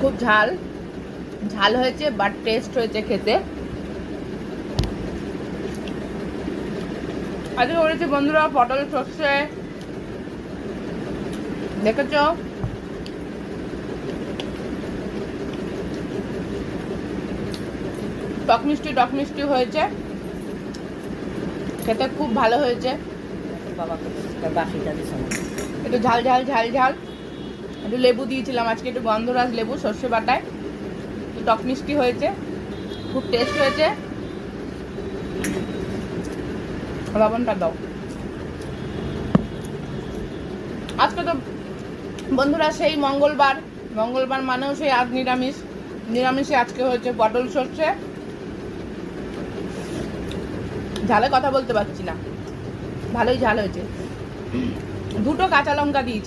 খুব ঝাল ঝাল হয়েছে, বাট টেস্ট হয়েছে খেতে। আজকে করেছি বন্ধুরা পটল সর্ষে, দেখেছো? টক মিষ্টি হয়েছে, খেতে খুব ভালো হয়েছে। একটু ঝাল ঝাল ঝাল ঝাল, একটু লেবু দিয়েছিলাম আজকে, একটু গন্ধরাজ লেবু সর্ষে বাটায়। টক মিষ্টি হয়েছে, খুব টেস্ট হয়েছে। লবণটা দাও। আজকে তো বন্ধুরা সেই মঙ্গলবার মানেও সেই আজ নিরামিষে আজকে হয়েছে পটল সর্ষে। ঝালে কথা বলতে পারছি না, ভালোই ঝাল হয়েছে। দুটো কাঁচা লঙ্কা দিয়েছি।